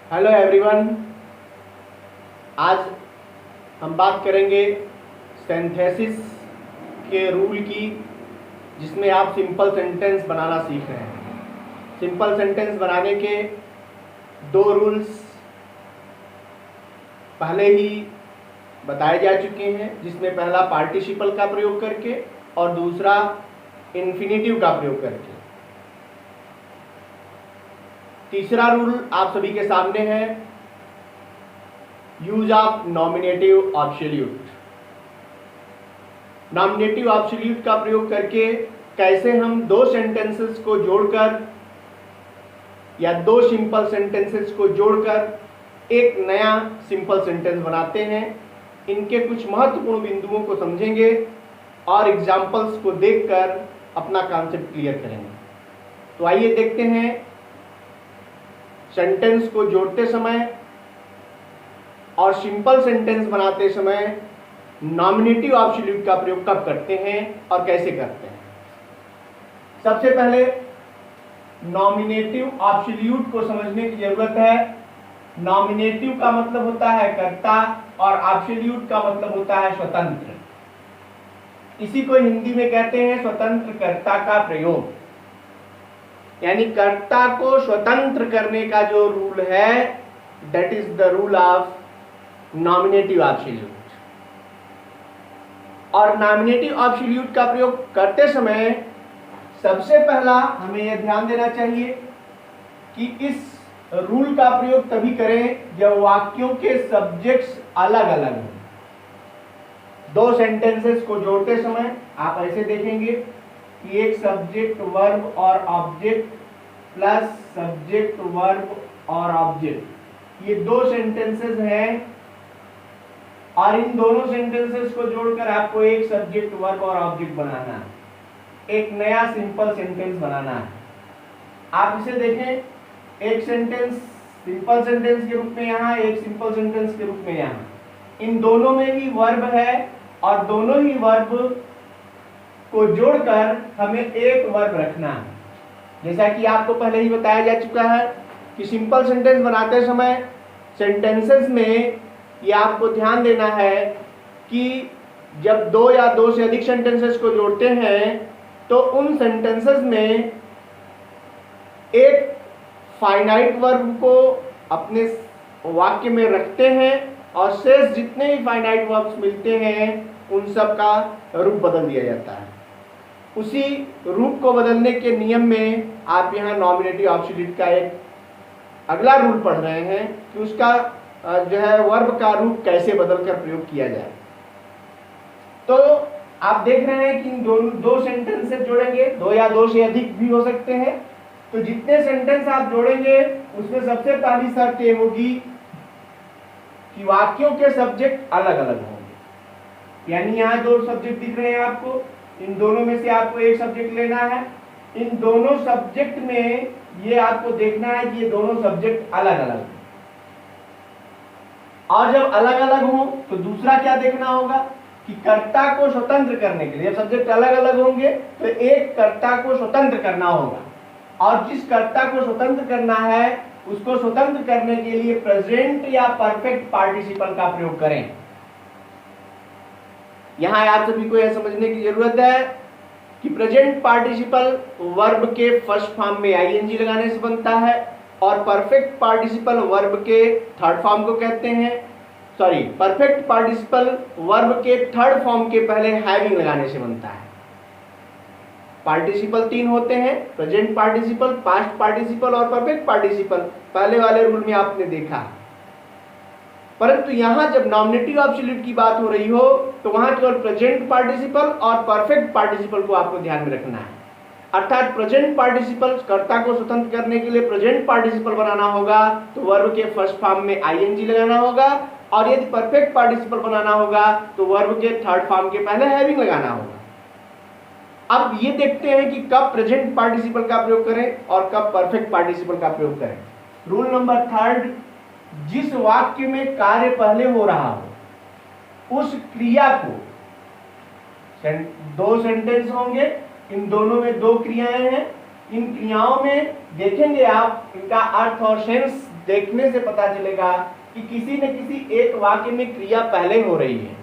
Hello everyone. आज हम बात करेंगे सिंथेसिस के रूल की, जिसमें आप सिंपल सेंटेंस बनाना सीख रहे हैं। सिंपल सेंटेंस बनाने के दो रूल्स पहले ही बताए जा चुके हैं, जिसमें पहला पार्टिसिपल का प्रयोग करके और दूसरा इन्फिनेटिव का प्रयोग करके। तीसरा रूल आप सभी के सामने है, use of nominative absolute. Nominative absolute का प्रयोग करके कैसे हम दो सेंटेंसेस को जोड़कर या दो सिंपल सेंटेंसेस को जोड़कर एक नया सिंपल सेंटेंस बनाते हैं। इनके कुछ महत्वपूर्ण बिंदुओं को समझेंगे और एग्जाम्पल्स को देखकर अपना कॉन्सेप्ट क्लियर करेंगे। तो आइए देखते हैं, सेंटेंस को जोड़ते समय और सिंपल सेंटेंस बनाते समय नॉमिनेटिव एब्सोल्यूट का प्रयोग कब करते हैं और कैसे करते हैं। सबसे पहले नॉमिनेटिव एब्सोल्यूट को समझने की जरूरत है। नॉमिनेटिव का मतलब होता है कर्ता और एब्सोल्यूट का मतलब होता है स्वतंत्र। इसी को हिंदी में कहते हैं स्वतंत्र कर्ता का प्रयोग, यानी कर्ता को स्वतंत्र करने का जो रूल है, that is the rule of nominative absolute. और नॉमिनेटिव एब्सोल्यूट का प्रयोग करते समय सबसे पहला हमें यह ध्यान देना चाहिए कि इस रूल का प्रयोग तभी करें जब वाक्यों के सब्जेक्ट्स अलग अलग हों। दो सेंटेंसेस को जोड़ते समय आप ऐसे देखेंगे कि एक सब्जेक्ट वर्ब और ऑब्जेक्ट प्लस सब्जेक्ट वर्ब और ऑब्जेक्ट, ये दो सेंटेंसेस हैं और इन दोनों सेंटेंसेस को जोड़कर आपको एक सब्जेक्ट वर्ब और ऑब्जेक्ट बनाना है, एक नया सिंपल सेंटेंस बनाना है। आप इसे देखें, एक सेंटेंस सिंपल सेंटेंस के रूप में यहाँ, एक सिंपल सेंटेंस के रूप में यहाँ। इन दोनों में ही वर्ब है और दोनों ही वर्ब को जोड़कर हमें एक वर्ब रखना है। जैसा कि आपको पहले ही बताया जा चुका है कि सिंपल सेंटेंस बनाते समय सेंटेंसेस में ये आपको ध्यान देना है कि जब दो या दो से अधिक सेंटेंसेस को जोड़ते हैं तो उन सेंटेंसेस में एक फाइनाइट वर्ब को अपने वाक्य में रखते हैं और शेष जितने भी फाइनाइट वर्ब्स मिलते हैं उन सब का रूप बदल दिया जाता है। उसी रूप को बदलने के नियम में आप यहाँ नॉमिनेटिव एब्सोल्यूट का एक अगला रूल पढ़ रहे हैं कि उसका जो है वर्ब का रूप कैसे बदलकर प्रयोग किया जाए। तो आप देख रहे हैं कि इन दो सेंटेंसेस जोड़ेंगे, दो या दो से अधिक भी हो सकते हैं। तो जितने सेंटेंस आप जोड़ेंगे उसमें सबसे पहली शर्त ये होगी कि वाक्यों के सब्जेक्ट अलग अलग होंगे। यानी यहाँ दो सब्जेक्ट दिख रहे हैं आपको, इन दोनों में से आपको एक सब्जेक्ट लेना है। इन दोनों सब्जेक्ट में ये आपको देखना है कि ये दोनों सब्जेक्ट अलग अलग हैं। और जब अलग अलग हो तो दूसरा क्या देखना होगा कि कर्ता को स्वतंत्र करने के लिए, जब सब्जेक्ट अलग अलग होंगे तो एक कर्ता को स्वतंत्र करना होगा, और जिस कर्ता को स्वतंत्र करना है उसको स्वतंत्र करने के लिए प्रेजेंट या परफेक्ट पार्टिसिपल का प्रयोग करें। यहां आप सभी को यह समझने की जरूरत है कि प्रेजेंट पार्टिसिपल वर्ब के फर्स्ट फॉर्म में आईएनजी लगाने से बनता है और परफेक्ट पार्टिसिपल वर्ब के थर्ड फॉर्म को कहते हैं, परफेक्ट पार्टिसिपल वर्ब के थर्ड फॉर्म के पहले हैविंग लगाने से बनता है। पार्टिसिपल तीन होते हैं, प्रेजेंट पार्टिसिपल, पास्ट पार्टिसिपल और परफेक्ट पार्टिसिपल। पहले वाले रूल में आपने देखा, परंतु यहां जब नॉमिनेटिव एब्सोल्यूट की बात हो रही हो तो वहां केवल प्रेजेंट पार्टिसिपल और परफेक्ट पार्टिसिपल को आपको ध्यान में रखना है। अर्थात प्रेजेंट पार्टिसिपल कर्ता को स्वतंत्र करने के लिए प्रेजेंट पार्टिसिपल बनाना होगा तो वर्ब के फर्स्ट फॉर्म में आईएनजी लगाना होगा, और यदि परफेक्ट पार्टिसिपल बनाना होगा तो वर्ब के थर्ड फॉर्म के पहले हैविंग लगाना होगा। अब ये देखते हैं कि कब प्रेजेंट पार्टिसिपल का प्रयोग करें और कब परफेक्ट पार्टिसिपल का प्रयोग करें। रूल नंबर थर्ड, जिस वाक्य में कार्य पहले हो रहा हो उस क्रिया को, दो सेंटेंस होंगे, इन दोनों में दो क्रियाएं हैं, इन क्रियाओं में देखेंगे आप इनका अर्थ और सेंस देखने से पता चलेगा कि किसी न किसी एक वाक्य में क्रिया पहले हो रही है,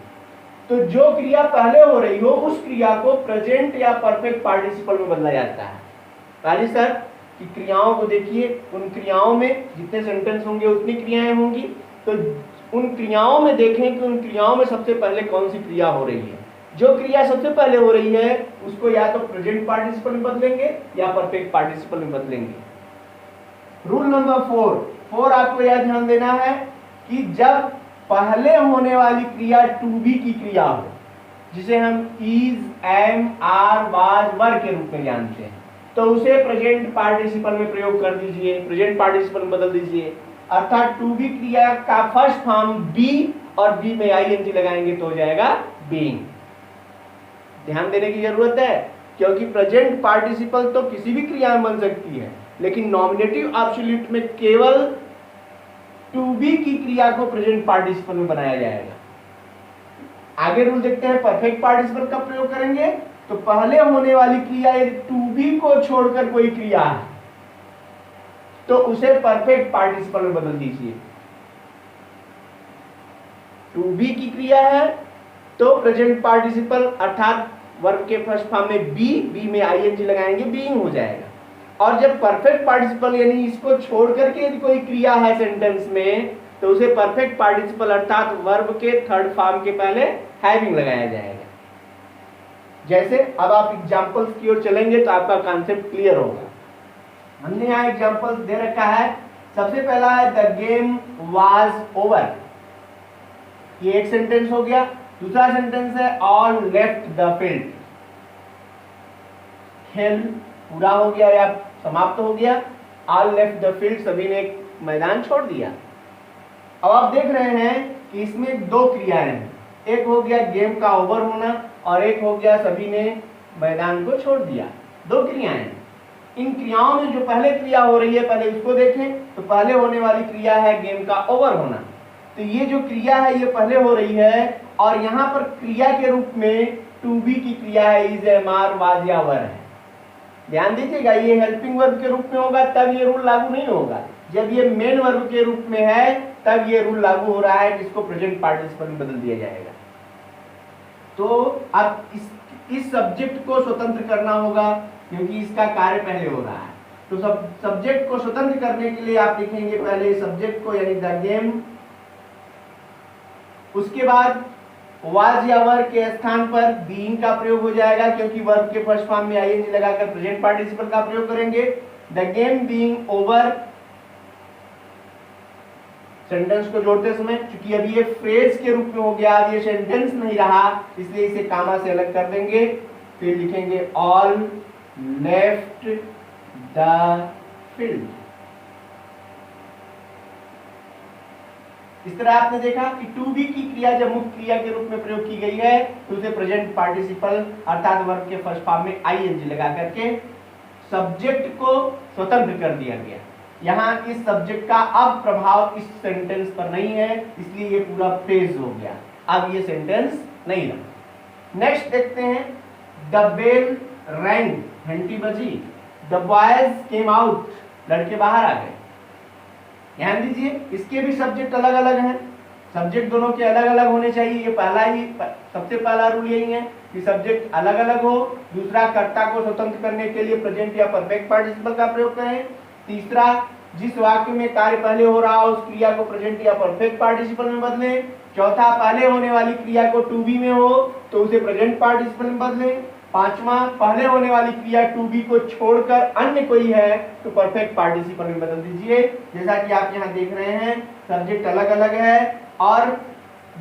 तो जो क्रिया पहले हो रही हो उस क्रिया को प्रेजेंट या परफेक्ट पार्टिसिपल में बदला जाता है। पहले सर कि क्रियाओं को देखिए, उन क्रियाओं में जितने सेंटेंस होंगे उतनी क्रियाएं होंगी, तो उन क्रियाओं में देखें कि उन क्रियाओं में सबसे पहले कौन सी क्रिया हो रही है। जो क्रिया सबसे पहले हो रही है उसको या तो प्रेजेंट पार्टिसिपल में बदलेंगे या परफेक्ट पार्टिसिपल में बदलेंगे। रूल नंबर 4 आपको यह ध्यान देना है कि जब पहले होने वाली क्रिया टू बी की क्रिया हो, जिसे हम इज, एम, आर, वाज, वर के रूप में जानते हैं, तो उसे प्रेजेंट पार्टिसिपल में प्रयोग कर दीजिए, प्रेजेंट पार्टिसिपल में बदल दीजिए। अर्थात टू बी क्रिया का फर्स्ट फॉर्म बी और बी में आईएनजी लगाएंगे तो हो जाएगा बीइंग। ध्यान देने की जरूरत है, क्योंकि प्रेजेंट पार्टिसिपल तो किसी भी क्रिया में बन सकती है, लेकिन नॉमिनेटिव एब्सोल्यूट में केवल टू बी की क्रिया को प्रेजेंट पार्टिसिपल में बनाया जाएगा। आगे रूल देखते हैं, परफेक्ट पार्टिसिपल का प्रयोग करेंगे तो पहले होने वाली क्रिया यदि टू बी को छोड़कर कोई क्रिया है तो उसे परफेक्ट पार्टिसिपल में बदल दीजिए। टू बी की क्रिया है तो प्रेजेंट पार्टिसिपल अर्थात वर्ब के फर्स्ट फॉर्म में बी में आईएनजी लगाएंगे, बीइंग हो जाएगा। और जब परफेक्ट पार्टिसिपल यानी इसको छोड़ करके यदि कोई क्रिया है सेंटेंस में तो उसे परफेक्ट पार्टिसिपल अर्थात वर्ब के थर्ड फॉर्म के पहले हैविंग लगाया जाएगा। जैसे अब आप एग्जांपल्स की ओर चलेंगे तो आपका कॉन्सेप्ट क्लियर होगा। हमने यहाँ एग्जांपल्स दे रखा है। सबसे पहला है द गेम वाज ओवर, ये एक सेंटेंस हो गया। दूसरा सेंटेंस है ऑल लेफ्ट द फील्ड, खेल पूरा हो गया या समाप्त हो गया। ऑल लेफ्ट द फील्ड, सभी ने मैदान छोड़ दिया। अब आप देख रहे हैं कि इसमें दो क्रियाएं हैं, एक हो गया गेम का ओवर होना और एक हो गया सभी ने मैदान को छोड़ दिया। दो क्रियाएं। इन क्रियाओं में जो पहले क्रिया हो रही है पहले उसको देखें तो पहले होने वाली क्रिया है गेम का ओवर होना। तो ये जो क्रिया है ये पहले हो रही है और यहाँ पर क्रिया के रूप में टू बी की क्रिया है इज, एम, आर, वाज या वर है। ध्यान दीजिएगा, ये हेल्पिंग वर्ब के रूप में होगा तब ये रूल लागू नहीं होगा। जब ये मेन वर्ब के रूप में है तब ये रूल लागू हो रहा है, जिसको प्रेजेंट पार्टिसिपल में बदल दिया जाएगा। तो अब इस सब्जेक्ट को स्वतंत्र करना होगा क्योंकि इसका कार्य पहले हो रहा है। तो सब्जेक्ट को स्वतंत्र करने के लिए आप लिखेंगे पहले सब्जेक्ट को यानी द गेम, उसके बाद वाज या वर के स्थान पर बीइंग का प्रयोग हो जाएगा क्योंकि वर्ब के फर्स्ट फॉर्म में आईएनजी लगाकर प्रेजेंट पार्टिसिपल का प्रयोग करेंगे। The game being over, sentence को जोड़ते समय चूंकि अभी ये फ्रेज के रूप में हो गया, अब ये सेंटेंस नहीं रहा, इसलिए इसे कामा से अलग कर देंगे। फिर लिखेंगे ऑल लेफ्ट द फील्ड। इस तरह आपने देखा कि टू बी की क्रिया जब मुख्य क्रिया के रूप में प्रयोग की गई है तो उसे प्रेजेंट पार्टिसिपल अर्थात वर्ब के फर्स्ट फॉर्म में आईएनजी लगा करके सब्जेक्ट को स्वतंत्र कर दिया गया। यहाँ इस सब्जेक्ट का अब प्रभाव इस सेंटेंस पर नहीं है, इसलिए ये पूरा फ्रेज हो गया, अब ये सेंटेंस नहीं रहा। नेक्स्ट देखते हैं द बेल रैंग, घंटी बजी। द बॉयज केम आउट, लड़के बाहर आ गए। ध्यान दीजिए, इसके भी सब्जेक्ट अलग अलग हैं, सब्जेक्ट दोनों के अलग अलग होने चाहिए। ये सबसे पहला रूल यही है कि सब्जेक्ट अलग अलग हो। दूसरा, कर्ता को स्वतंत्र करने के लिए प्रेजेंट या परफेक्ट पार्टिसिपल का प्रयोग करें। तीसरा, जिस वाक्य में कार्य पहले हो रहा हो उस क्रिया को प्रेजेंट या परफेक्ट पार्टिसिपल में बदलें। चौथा, पहले होने वाली क्रिया को टू बी में हो तो उसे प्रेजेंट पार्टिसिपल में बदलें। पांचवा, पहले होने वाली क्रिया टू बी को छोड़कर अन्य कोई है तो परफेक्ट पार्टिसिपल में बदल दीजिए। जैसा कि आप यहाँ देख रहे हैं सब्जेक्ट अलग अलग है और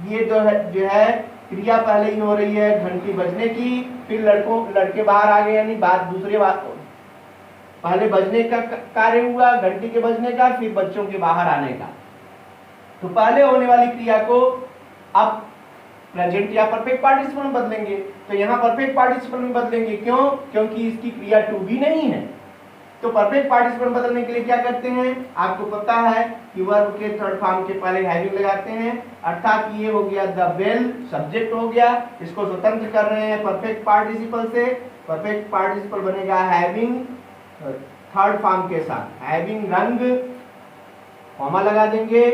ये जो है क्रिया पहले ही हो रही है घंटी बजने की, फिर लड़के बाहर आ गए, यानी दूसरे बात पहले बजने का कार्य हुआ, घंटी के बजने का, फिर बच्चों के बाहर आने का। तो पहले होने वाली क्रिया को अब प्रेजेंट या परफेक्ट पार्टिसिपल में बदलेंगे। तो यहाँ परफेक्ट पार्टिसिपल में बदलेंगे, क्यों? क्योंकि इसकी क्रिया टू बी नहीं है। तो परफेक्ट पार्टिसिपल बदलने के लिए क्या करते हैं, आपको पता है कि वर्ब के थर्ड फॉर्म के पहले हैविंग लगाते हैं। अर्थात ये हो गया द बेल, सब्जेक्ट हो गया, इसको स्वतंत्र कर रहे हैं परफेक्ट पार्टिसिपल से। परफेक्ट पार्टिसिपल बनेगा हैविंग थर्ड फॉर्म के साथ, हैविंग रंग कॉमा लगा देंगे,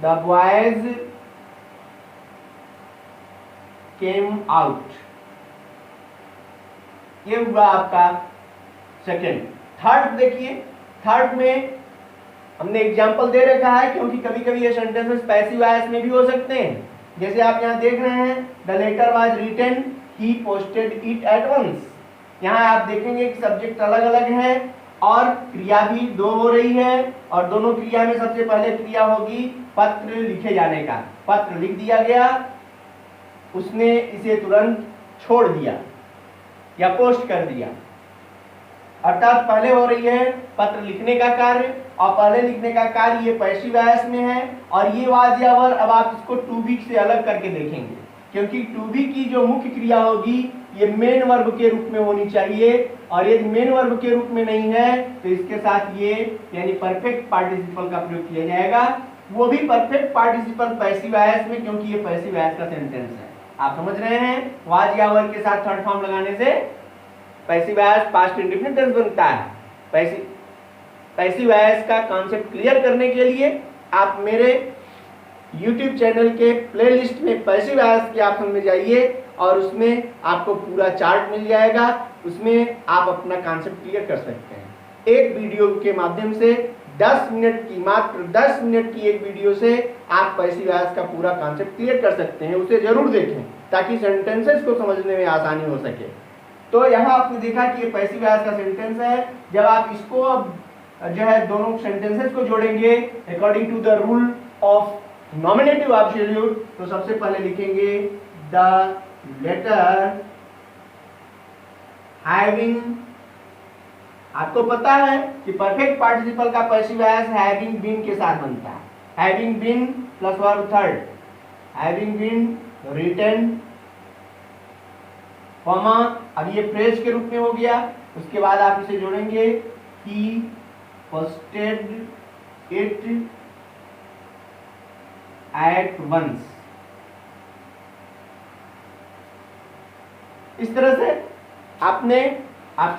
द बॉयज केम आउट। ये हुआ आपका सेकेंड। थर्ड देखिए, थर्ड में हमने एग्जाम्पल दे रखा है क्योंकि कभी कभी ये सेंटेंसेस पैसिव वॉइस में भी हो सकते हैं। जैसे आप यहाँ देख रहे हैं, the letter was written, he posted it at once. यहाँ आप देखेंगे कि सब्जेक्ट अलग अलग है और क्रिया भी दो हो रही है, और दोनों क्रिया में सबसे पहले क्रिया होगी पत्र लिखे जाने का। पत्र लिख दिया गया, उसने इसे तुरंत छोड़ दिया या पोस्ट कर दिया, अर्थात पहले हो रही है पत्र लिखने का कार्य, और पहले लिखने का कार्य ये पैसिव वॉइस में है। और ये वाज या वर, अब आप इसको टू बी से अलग करके देखेंगे, क्योंकि टू बी की जो मुख्य क्रिया होगी ये मेन वर्ब के रूप में होनी चाहिए, और यदि मेन वर्ब के रूप में नहीं है तो इसके साथ ये यानी परफेक्ट पार्टिसिपल का प्रयोग किया जाएगा, वो भी परफेक्ट पार्टिसिपल पैसिव वॉइस में, क्योंकि ये पैसिव वॉइस का सेंटेंस है। आप समझ रहे हैं, वाज या वर के साथ थर्ड फॉर्म लगाने से passive voice past indefinite tense बनता है। पैसिव वॉइस का कॉन्सेप्ट क्लियर करने के लिए आप मेरे YouTube चैनल के प्लेलिस्ट में पैसिव वॉइस के ऑप्शन में जाइए, और उसमें आपको पूरा चार्ट मिल जाएगा, उसमें आप अपना कॉन्सेप्ट क्लियर कर सकते हैं। एक वीडियो के माध्यम से 10 मिनट की, मात्र 10 मिनट की एक वीडियो से आप पैसिव वॉइस का पूरा कॉन्सेप्ट क्लियर कर सकते हैं। उसे जरूर देखें ताकि सेंटेंसेस को समझने में आसानी हो सके। तो यहाँ आपने देखा कि ये पैसिव वॉइस का सेंटेंस है। जब आप इसको जो है दोनों सेंटेंसेस को जोड़ेंगे according to the rule of nominative absolute, तो सबसे पहले लिखेंगे द लेटर हैविंग। आपको पता है कि परफेक्ट पार्टिसिपल का पैसिव वॉइस हैविंग बीन के साथ बनता है। Having been plus verb third, having been written, comma, अब ये फ्रेज के रूप में हो गया। उसके बाद आप इसे जोड़ेंगे he posted it at once. इस तरह से आप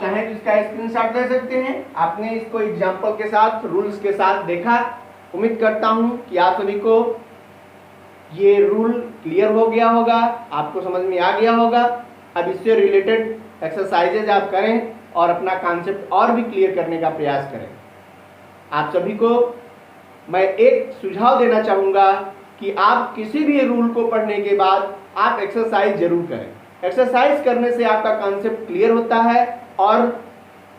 चाहें तो इसका स्क्रीनशॉट ले सकते हैं। आपने इसको एग्जाम्पल के साथ, रूल्स के साथ देखा। उम्मीद करता हूं कि आप सभी को ये रूल क्लियर हो गया होगा, आपको समझ में आ गया होगा। अब इससे रिलेटेड एक्सरसाइजेज आप करें और अपना कॉन्सेप्ट और भी क्लियर करने का प्रयास करें। आप सभी को मैं एक सुझाव देना चाहूँगा कि आप किसी भी रूल को पढ़ने के बाद आप एक्सरसाइज जरूर करें। एक्सरसाइज करने से आपका कॉन्सेप्ट क्लियर होता है और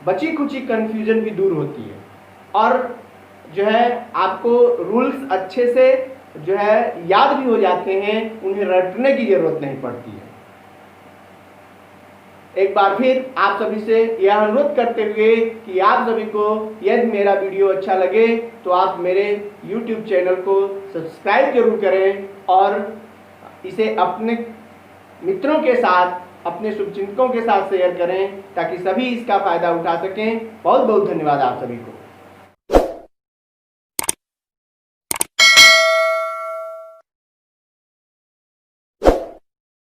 बची खुची कन्फ्यूजन भी दूर होती है, और जो है आपको रूल्स अच्छे से जो है याद भी हो जाते हैं, उन्हें रटने की जरूरत नहीं पड़ती है। एक बार फिर आप सभी से यह अनुरोध करते हुए कि आप सभी को यदि मेरा वीडियो अच्छा लगे तो आप मेरे YouTube चैनल को सब्सक्राइब जरूर करें और इसे अपने मित्रों के साथ, अपने शुभचिंतकों के साथ शेयर करें ताकि सभी इसका फायदा उठा सकें। बहुत बहुत धन्यवाद आप सभी को।